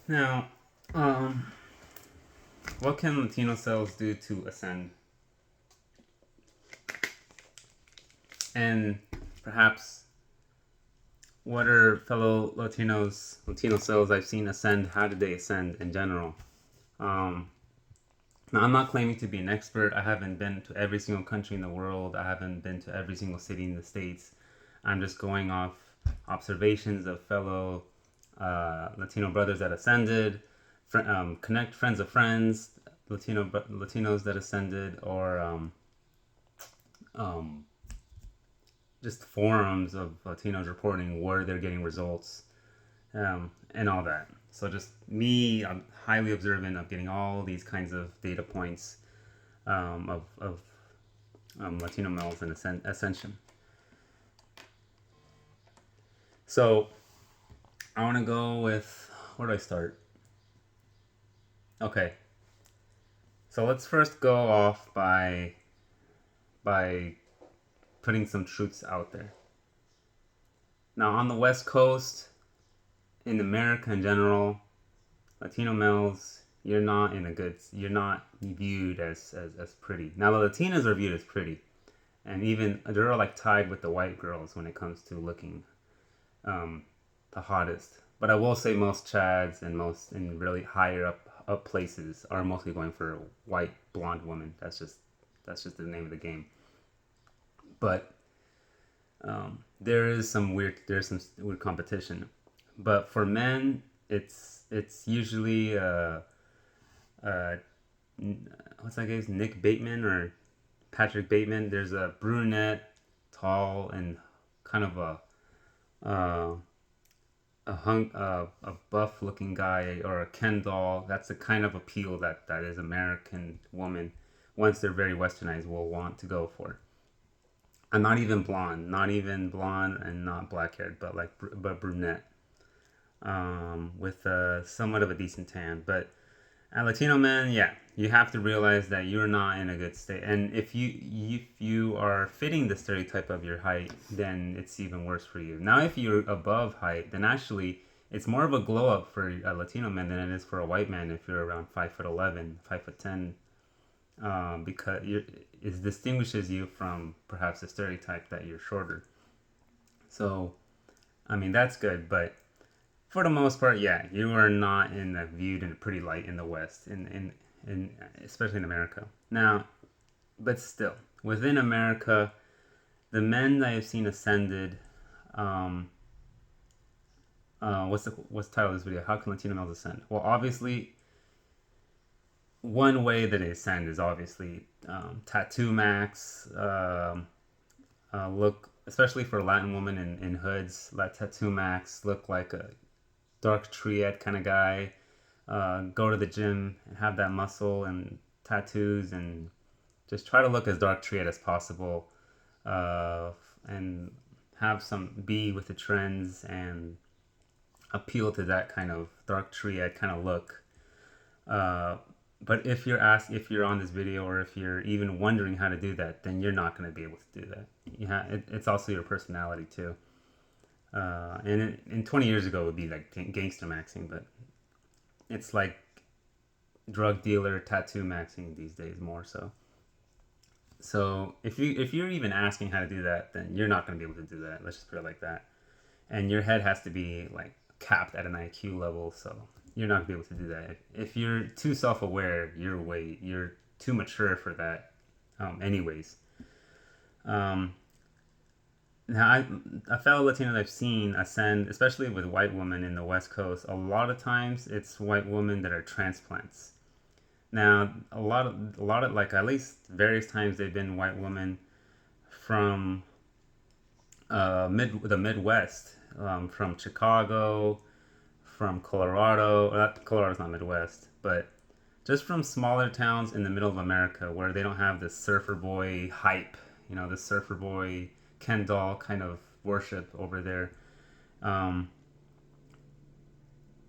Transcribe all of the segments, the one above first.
Now, um, what can Latino cells do to ascend? And perhaps what are Latino cells I've seen ascend? How did they ascend in general? Um, Now, I'm not claiming to be an expert. I haven't been to every single country in the world. I haven't been to every single city in the States. I'm just going off observations of fellow Latino brothers that ascended, connect friends of friends, Latinos that ascended, or um, just forums of Latinos reporting where they're getting results, and all that. So just me, I'm highly observant of getting all these kinds of data points of Latino males in ascension. So I want to go with, where do I start? Okay, so let's first go off by putting some truths out there. Now on the West Coast, in America in general, Latino males, you're not viewed as pretty. Now the Latinas are viewed as pretty, and even they're like tied with the white girls when it comes to looking um, the hottest. But I will say most Chads and most in really higher up places are mostly going for a white blonde woman. That's just the name of the game. But there's some weird competition. But for men, it's usually uh, what's that guy's Nick Bateman or Patrick Bateman. There's a brunette, tall, and kind of uh, a buff looking guy or a Ken doll. That's the kind of appeal that is American woman, once they're very westernized, will want to go for. And not even blonde and not black haired, but but brunette, with somewhat of a decent tan. But Latino men, yeah, you have to realize that you're not in a good state, and if you are fitting the stereotype of your height, then it's even worse for you. Now, if you're above height, then actually it's more of a glow up for a Latino man than it is for a white man if you're around 5'11", 5'10", because it distinguishes you from perhaps the stereotype that you're shorter. So, I mean that's good, but for the most part, yeah, you are not viewed in a pretty light in the West, in especially in America. Now, but still, within America, the men that I've seen ascended. Um, what's the title of this video? How can Latino males ascend? Well, obviously, one way that they ascend is obviously tattoo max. Look, especially for Latin women in hoods, let tattoo max look like a dark triad kind of guy. Go to the gym and have that muscle and tattoos and just try to look as dark triad as possible, uh, and have some be with the trends and appeal to that kind of dark triad kind of look. Uh, but if you're on this video, or if you're even wondering how to do that, then you're not going to be able to do that. It's also your personality too. And 20 years ago, it would be like gangster maxing, but it's like drug dealer tattoo maxing these days more so. So if you're even asking how to do that, then you're not going to be able to do that. Let's just put it like that. And your head has to be like capped at an IQ level, so you're not going to be able to do that. If you're too self-aware, you're too mature for that. Anyways, um, now a fellow Latino that I've seen ascend, especially with white women in the West Coast, a lot of times it's white women that are transplants. Now, a lot of like at least various times they've been white women from the Midwest, from Chicago, from Colorado. Not Colorado's not Midwest, but just from smaller towns in the middle of America where they don't have this surfer boy hype, the surfer boy Ken doll kind of worship over there. Um,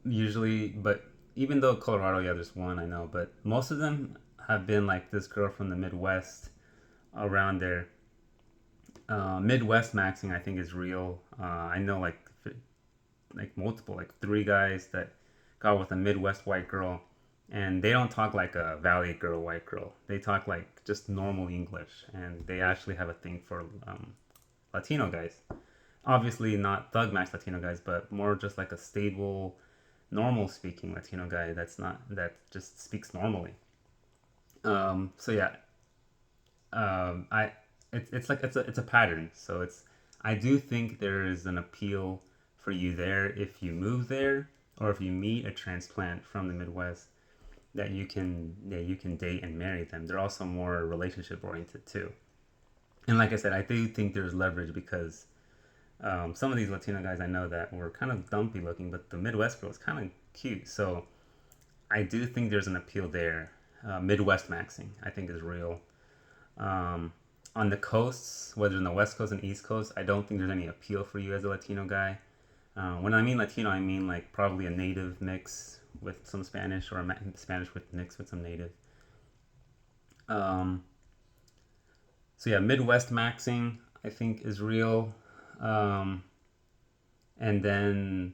Usually, but even though Colorado, yeah, there's one I know, but most of them have been like this girl from the Midwest around there. Midwest maxing, I think, is real. I know like multiple, like three guys that got with a Midwest white girl, and they don't talk like a Valley girl, white girl. They talk like just normal English, and they actually have a thing for Latino guys. Obviously, not thug max Latino guys, but more just like a stable, normal speaking Latino guy that just speaks normally. So yeah, I it's like it's a pattern. So it's I do think there is an appeal for you there if you move there or if you meet a transplant from the Midwest that you can date and marry them. They're also more relationship oriented too. And like I said, I do think there's leverage because some of these Latino guys I know that were kind of dumpy looking, but the Midwest girl was kind of cute. So I do think there's an appeal there. Midwest maxing, I think, is real. Um, on the coasts, whether in the West Coast and East Coast, I don't think there's any appeal for you as a Latino guy. When I mean Latino, I mean like probably a native mix with some Spanish or a Spanish with mixed with some native. Um, so yeah, Midwest maxing I think is real. Um, and then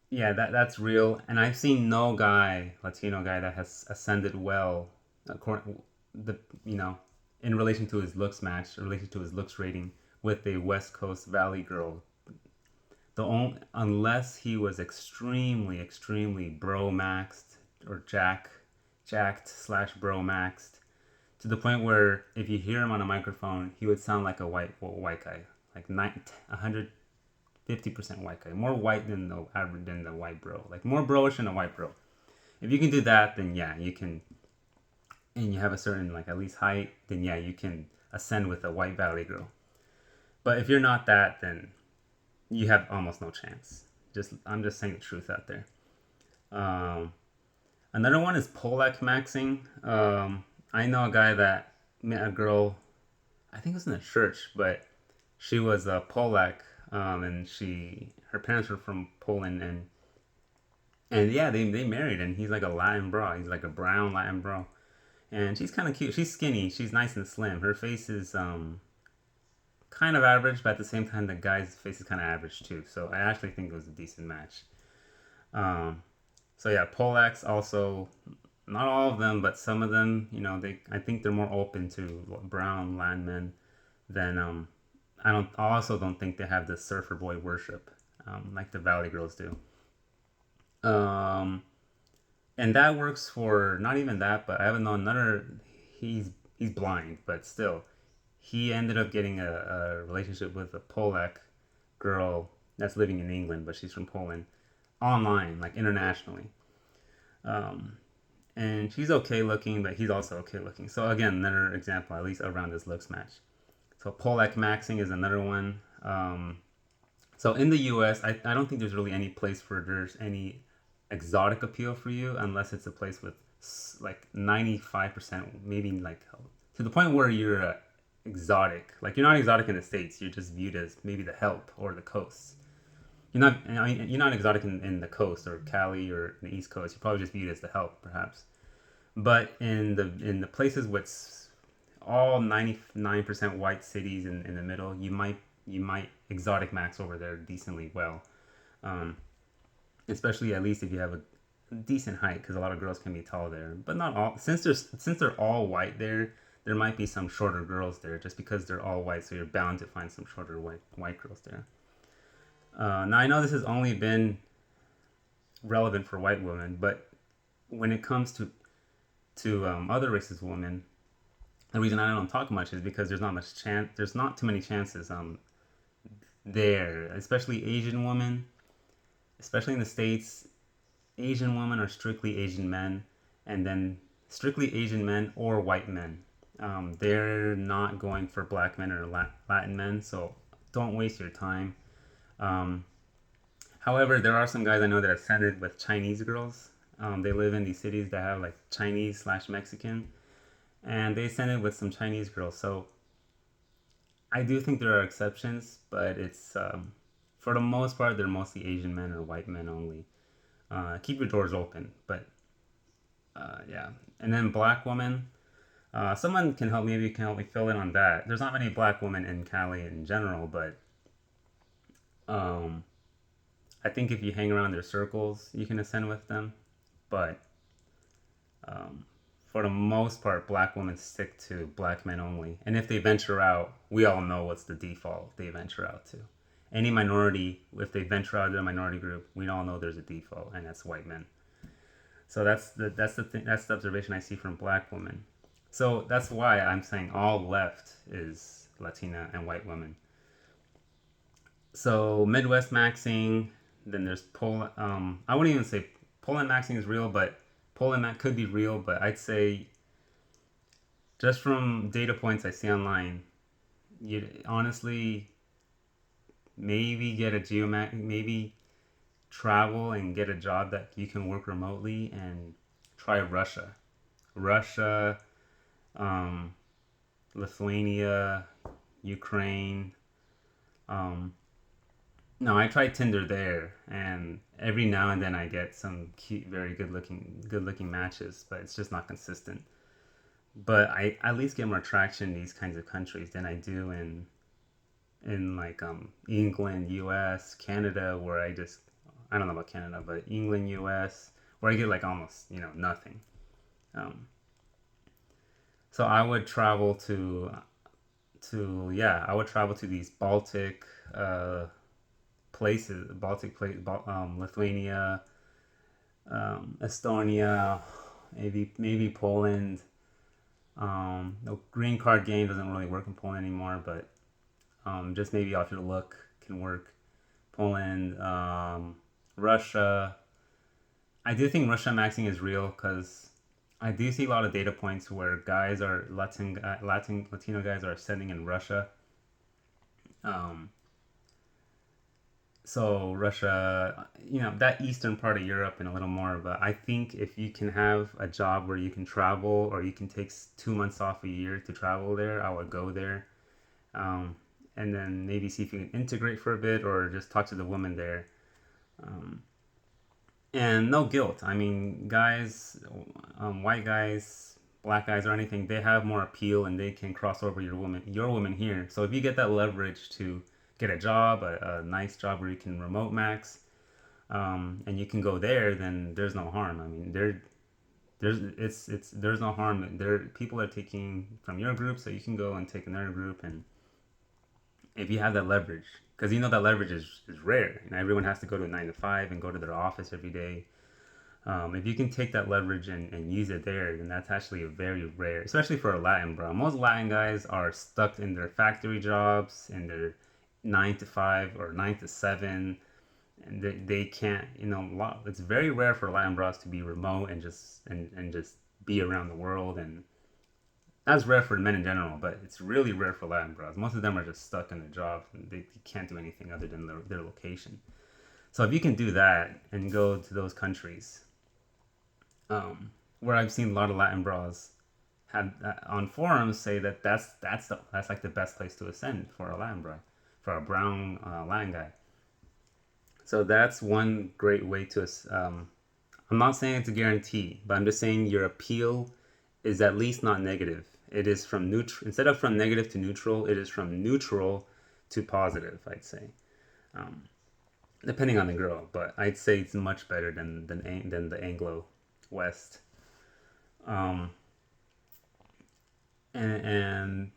yeah, that's real. And I've seen no guy, Latino guy, that has ascended well, according the you know, in relation to his looks match, in relation to his looks rating with a West Coast Valley girl. The only unless he was extremely bro maxed or jacked slash bro maxed to the point where if you hear him on a microphone, he would sound like a white guy, like 150% white guy, more white than the average than the white bro, like more broish than a white bro. If you can do that, then yeah, you can, and you have a certain like at least height, then yeah, you can ascend with a white valley girl. But if you're not that, then you have almost no chance. Just I'm just saying the truth out there. Um, Another one is Polak maxing. I know a guy that met a girl. I think it was in a church, but she was a Polak, and her parents were from Poland, and yeah, they married, and he's like a Latin bro. He's like a brown Latin bro, and she's kind of cute. She's skinny. She's nice and slim. Her face is kind of average, but at the same time, the guy's face is kind of average too. So I actually think it was a decent match. Um, so yeah, Polacks also, not all of them, but some of them, they I think they're more open to brown landmen than I also don't think they have this surfer boy worship like the Valley Girls do. Um, and that works for not even that, but I haven't known another. He's he's blind, but still, he ended up getting a relationship with a Polak girl that's living in England, but she's from Poland, online, like internationally. Um, and she's okay looking, but he's also okay looking. So again, another example, at least around this looks match. So Polak maxing is another one. So in the U.S., I don't think there's really any place where there's any exotic appeal for you unless it's a place with like 95%, maybe like to the point where you're exotic. Like you're not exotic in the States, you're just viewed as maybe the help or the coast. You're not exotic in the coast or Cali or the East Coast. You're probably just viewed as the help, perhaps. But in the places with all 99% white cities in the middle, you might exotic max over there decently well. Um, Especially at least if you have a decent height, because a lot of girls can be tall there, but not all. Since they're all white there might be some shorter girls there just because they're all white. So you're bound to find some shorter white girls there. Now I know this has only been relevant for white women, but when it comes to other races of women, the reason I don't talk much is because there's not much chance. There's not too many chances there, especially Asian women, especially in the States. Asian women are strictly Asian men, and then strictly Asian men or white men. They're not going for black men or Latin men, so don't waste your time. Um, However, there are some guys I know that ascended with Chinese girls. They live in these cities that have like Chinese slash Mexican, and they ascended with some Chinese girls. So I do think there are exceptions, but it's for the most part they're mostly Asian men or white men only. Keep your doors open, but yeah. And then black women. Someone can help. Maybe can help me fill in on that. There's not many black women in Cali in general, but um, I think if you hang around their circles, you can ascend with them. But um, for the most part, black women stick to black men only. And if they venture out, we all know what's the default they venture out to. Any minority, if they venture out to a minority group, we all know there's a default, and that's white men. So that's the observation I see from black women. So that's why I'm saying all left is Latina and white women. So Midwest maxing, then there's Poland. I wouldn't even say Poland maxing is real, but Poland max could be real. But I'd say just from data points I see online, you honestly maybe get a geomax, maybe travel and get a job that you can work remotely and try Russia, Russia, um, Lithuania, Ukraine. Um, no, I tried Tinder there, and every now and then I get some cute, very good looking matches, but it's just not consistent. But I at least get more traction in these kinds of countries than I do in like England, U.S., Canada, where I don't know about Canada, but England, U.S., where I get like almost nothing. Um, so I would travel to yeah, I would travel to these Baltic place, Lithuania, Estonia, maybe Poland. The green card game doesn't really work in Poland anymore, but just maybe off your look can work. Poland, Russia. I do think Russia maxing is real because I do see a lot of data points where guys are Latino guys are ascending in Russia. Um, so Russia, that eastern part of Europe and a little more. But I think if you can have a job where you can travel or you can take 2 months off a year to travel there, I would go there. Um, and then maybe see if you can integrate for a bit or just talk to the woman there. Um, and no guilt. I mean, guys, white guys, black guys, or anything, they have more appeal and they can cross over your woman here. So if you get that leverage to get a job, a nice job where you can remote max, and you can go there, then there's no harm. I mean, there's no harm. There people are taking from your group, so you can go and take another group, and if you have that leverage, because that leverage is rare, and everyone has to go to a 9 to 5 and go to their office every day. If you can take that leverage and use it there, then that's actually a very rare, especially for a Latin, bro. Most Latin guys are stuck in their factory jobs, in their 9 to 5 or 9 to 7, and they can't, it's very rare for Latin bros to be remote and just be around the world. And that's rare for men in general, but it's really rare for Latin bros. Most of them are just stuck in their job and they can't do anything other than their location. So if you can do that and go to those countries, where I've seen a lot of Latin bras have on forums say that that's like the best place to ascend for a Latin bra, for a brown Latin guy. So that's one great way to. I'm not saying it's a guarantee, but I'm just saying your appeal is at least not negative. It is from neutral, instead of from negative to neutral, it is from neutral to positive, I'd say. Um, Depending on the girl, but I'd say it's much better than the Anglo West. Um, and and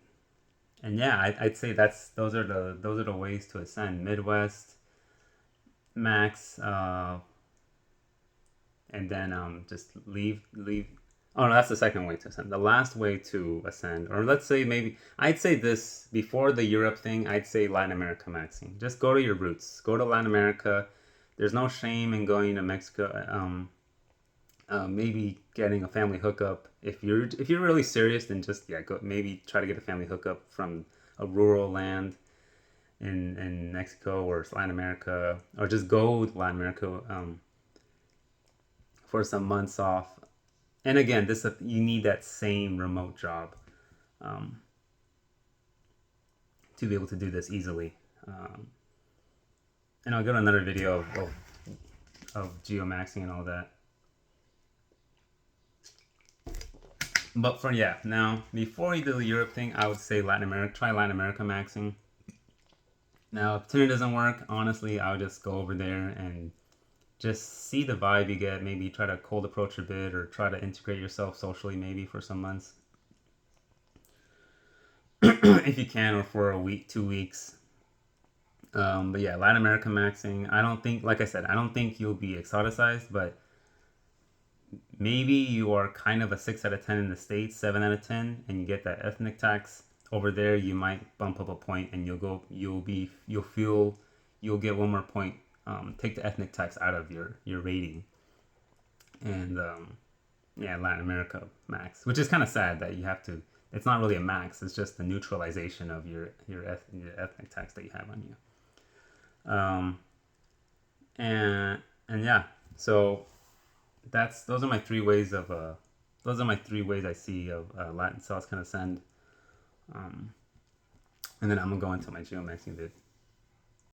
and yeah, I'd say those are the ways to ascend. Midwest max, and then just leave. Oh no, that's the second way to ascend. The last way to ascend, or let's say maybe I'd say this before the Europe thing. I'd say Latin America maxing. Just go to your roots. Go to Latin America. There's no shame in going to Mexico. Maybe getting a family hookup. If you're really serious, then just go, maybe try to get a family hookup from a rural land in Mexico or Latin America, or just go to Latin America for some months off. And again, this you need that same remote job um, to be able to do this easily. Um, and I'll go to another video of geomaxing and all that. But now before you do the Europe thing, I would say Latin America. Try Latin America maxing. Now, if Tinder doesn't work, honestly, I'll just go over there and just see the vibe you get. Maybe try to cold approach a bit or try to integrate yourself socially maybe for some months if you can, or for a week, 2 weeks. But yeah, Latin America maxing. I don't think, like I said, I don't think you'll be exoticized, but maybe you are kind of a 6 out of 10 in the States, 7 out of 10, and you get that ethnic tax over there. You might bump up a point, and you'll get one more point. Take the ethnic tax out of your rating, and yeah, Latin America max, which is kind of sad that you have to. It's not really a max; it's just the neutralization of your ethnic tax that you have on you. And yeah, so that's those are my three ways I see of Latin cells kind of send. Um, and then I'm gonna go into my geomaxing bit.